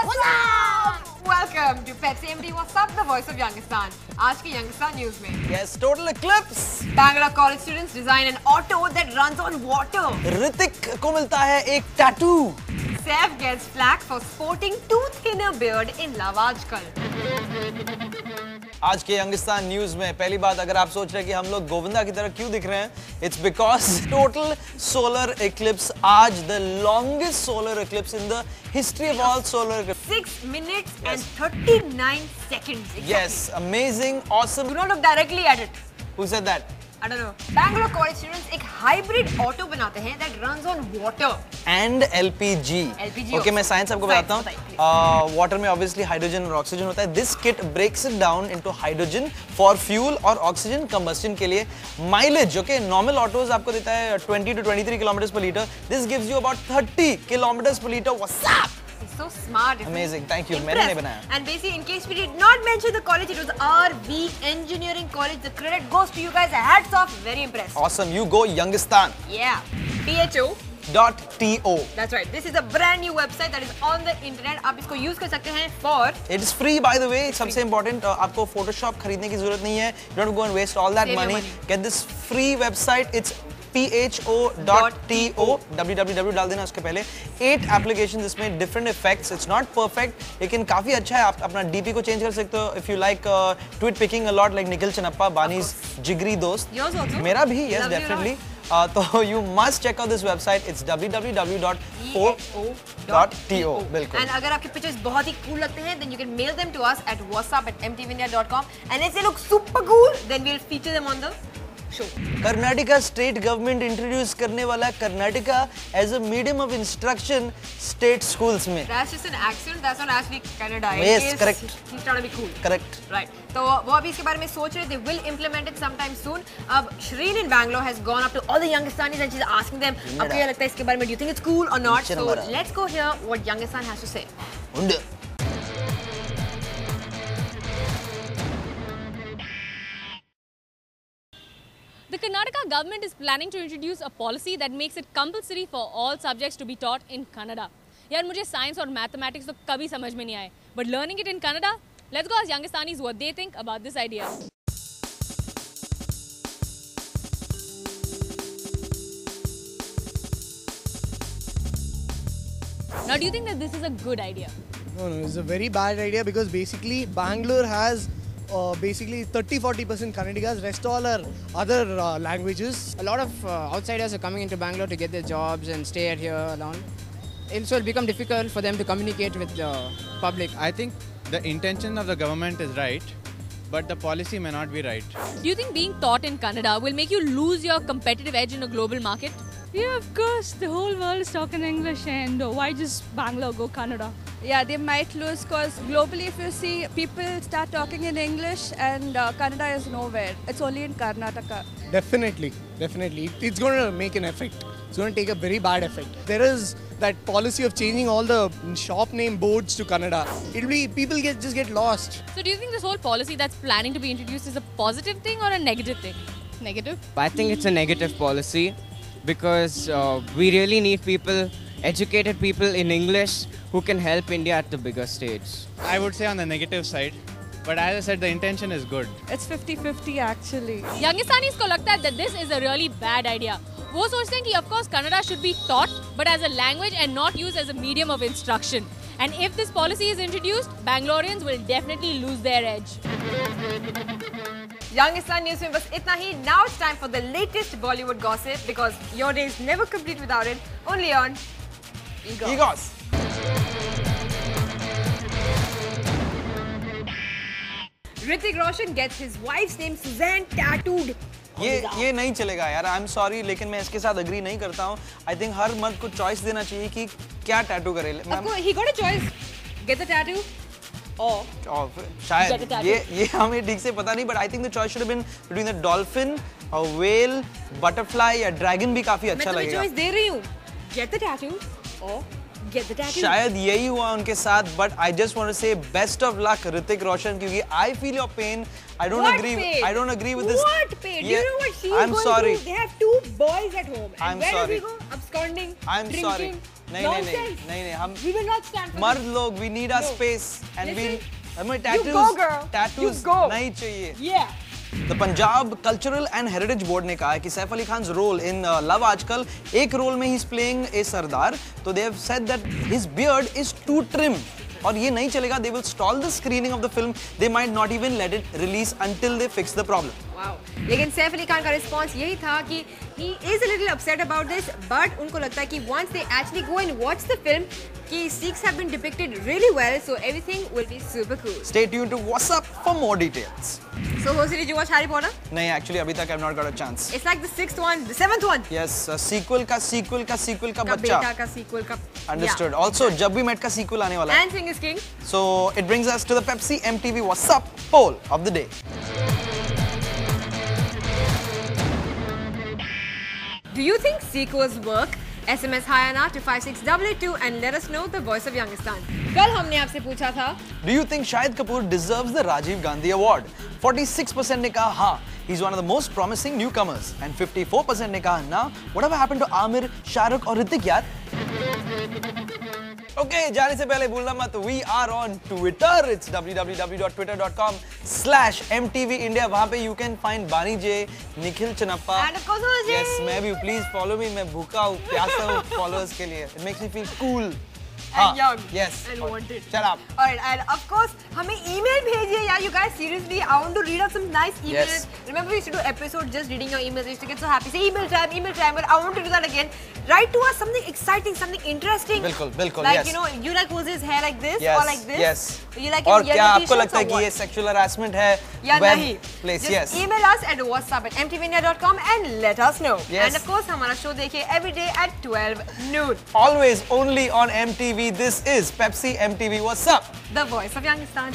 What's up? Welcome to Pepsi MD What's Up, the voice of Youngistan. आज की Youngistan news में. Yes, total eclipse. Bangalore college students design an auto that runs on water. Hrithik को मिलता है एक tattoo. Saif gets flack for sporting too thin a beard in love आजकल. आज के यंगिस्तान न्यूज में पहली बात, अगर आप सोच रहे हैं कि हम लोग गोविंदा की तरह क्यों दिख रहे हैं, it's because total solar eclipse आज, the longest solar eclipse in the history of all solar eclipse. 6 minutes and 39 seconds. Exactly. Yes, amazing, awesome. Do not look directly at it. Who said that? I don't know. Bangalore college students एक hybrid auto बनाते हैं that runs on water. And LPG. LPG. Okay, मैं science आपको बताता हूँ. Water में obviously hydrogen और oxygen होता है. This kit breaks it down into hydrogen for fuel और ऑक्सीजन combustion के लिए. Mileage, okay, normal autos आपको देता है 20 to 23 kilometers per liter. This gives you about 30 kilometers per liter. What's up? So smart. Amazing, thank you. मैंने नहीं बनाया. And basically, in case we did not mention the college, it was RV Engineering College. The credit goes to you guys. Hats off. Very impressed. Awesome. You go Youngistan. Yeah. PHO. .to. That's right. This is a brand new website that is on the internet. आप इसको use कर सकते हैं for. It is free, by the way. सबसे important, आपको Photoshop खरीदने की जरूरत नहीं है. You don't go and waste all that money. Get this free website. It's PHO.to. www डाल देना उसके पहले. 8 applications इसमें, different effects. It's not perfect, लेकिन काफी अच्छा है. आप अपना DP को change कर सकते हो. If you like tweet picking a lot, like Nikhil Chanappa, Bani's जिगरी दोस्त. Yours also. मेरा भी, yes, definitely. So you must check out this website. It's www.pho.to. बिल्कुल. And अगर आपके pictures बहुत ही cool लगते हैं, then you can mail them to us at whatsapp@mtvindia.com. And if they look super cool, then we'll feature them on the show. Karnataka state government introduce करने वाला Karnataka as a medium of instruction state schools में. That's just an accent. That's not actually Canada. Yes, correct. He's trying to be cool. Correct. Right. तो वो अभी इसके बारे में सोच रहे. They will implement it sometime soon. अब Shreen in Bangalore has gone up to all the Youngistanis and she's asking them, आपको क्या लगता है इसके बारे में? Do you think it's cool or not? So let's go hear what Youngistan has to say. The Karnataka government is planning to introduce a policy that makes it compulsory for all subjects to be taught in Kannada. यार मुझे science और mathematics तो कभी समझ में नहीं आए, but learning it in Kannada, let's go ask Youngistanis what they think about this idea. Now, do you think that this is a good idea? No, it's a very bad idea because basically Bangalore has basically 30-40% Kannadigas, rest all are other languages. A lot of outsiders are coming into Bangalore to get their jobs and stay out here alone. And so it'll become difficult for them to communicate with the public. I think the intention of the government is right, but the policy may not be right. Do you think being taught in Kannada will make you lose your competitive edge in a global market? Yeah, of course. The whole world is talking English, and why just Bangalore go Kannada? Yeah, they might lose because globally, if you see, people start talking in English and Kannada is nowhere. It's only in Karnataka. Definitely. It's going to make an effect. It's going to take a very bad effect. There is that policy of changing all the shop name boards to Kannada. It'll be, people just get lost. So do you think this whole policy that's planning to be introduced is a positive thing or a negative thing? Negative? I think it's a negative policy because we really need people, educated people in English who can help India at the bigger stage. I would say on the negative side, but as I said, the intention is good. It's 50-50 actually. Youngistanis को लगता है that this is a really bad idea. वो सोचते हैं कि of course Kannada should be taught, but as a language and not used as a medium of instruction. And if this policy is introduced, Bangaloreans will definitely lose their edge. Youngistan news में बस इतना ही. Now it's time for the latest Bollywood gossip because your day is never complete without it. Only on Egos. Hrithik Roshan gets his wife's name Suzanne tattooed. ये नहीं चलेगा यार. I am sorry, लेकिन मैं इसके साथ अग्री नहीं करता हूँ. आई थिंक हर मर्द को चॉइस देना चाहिए कि क्या टैटू करे. He got a choice. Get the tattoo or शायद ये हमें ठीक से पता नहीं, but I think the choice should have been between the dolphin, a whale, butterfly या dragon भी काफी अच्छा लगेगा. मैं तुम्हें choice दे रही हूँ. Get the tattoo or get the tattoo. शायद यही हुआ उनके साथ, but I just want to say best of luck Hrithik Roshan, क्योंकि I feel your pain. I don't What agree. pain? I don't agree with this. What pain? Do you know what she's I'm going sorry. through? They have 2 boys at home. And I'm where sorry. does he go? Absconding, I'm drinking. sorry. नहीं, हम We will not stand for मर्द this. लोग, we need our No. space and we Listen, हमें you go, girl. tattoos You go. नहीं चाहिए. Yeah. The Punjab Cultural and Heritage Board ने कहा है कि Saif Ali Khan's role in Love आजकल एक रोल में he's playing a सरदार, तो they have said that his beard is too trim. और ये नहीं चलेगा, they will stall the screening of the film. They might not even let it release until they fix the problem. Wow. लेकिन सैफ अली खान का response यही था कि he is a little upset about this, but उनको लगता है कि once they actually go and watch the film, कि Sikhs have been depicted really well, so everything will be super cool. Stay tuned to What's Up for more details. So, Jose, did you watch Harry Potter? नहीं, actually अभी तक I've not got a chance. It's like the 6th one, the 7th one. Yes, sequel का का बच्चा. बेटा का sequel का. Understood. Yeah. Also, जब भी मेट का sequel आने वाला है. And Sing is King. So it brings us to the Pepsi MTV What's Up poll of the day. Do you think sequels work? SMS Hayana to 56882 and let us know the voice of Youngistan. कल हमने आपसे पूछा था Do you think Shahid Kapoor deserves the Rajiv Gandhi Award? 46% ने कहा हाँ, he's one of the most promising newcomers, and 54% ने कहा ना. Whatever happened to Amir, Shahrukh और Hrithik यार? Okay, जाने से पहले भूलना मत, we are on Twitter. It's www.twitter.com/MTVIndia. वहाँ पे you can find Bani J, Nikhil Chanappa. And of course, Jose. Yes, मैं भी. Please follow me. मैं भूखा हूँ, प्यासा हूँ followers के लिए. It makes me feel cool. and young. Yes. And wanted. Shut up. Alright, and of course, हमें email भेजिए यार. You guys, seriously, I want to read out some nice emails. Yes. Remember, we used to do episodes just reading your emails. We used to get so happy. Say email time, but I want to do that again. Write to us something exciting, something interesting. बिल्कुल, Like, yes. you know, you like Jose's hair like this Yes, or like this? yes. You like और his क्या yellow आपको t-shirts लगता है or कि what? ये sexual harassment है? या Web नहीं? place, Just yes. email us at whatsapp@mtvindia.com and let us know. Yes. And of course, हमारा show देखिए every day at 12 noon. Always only on MTV. This is Pepsi MTV. What's up? The voice of Youngistan.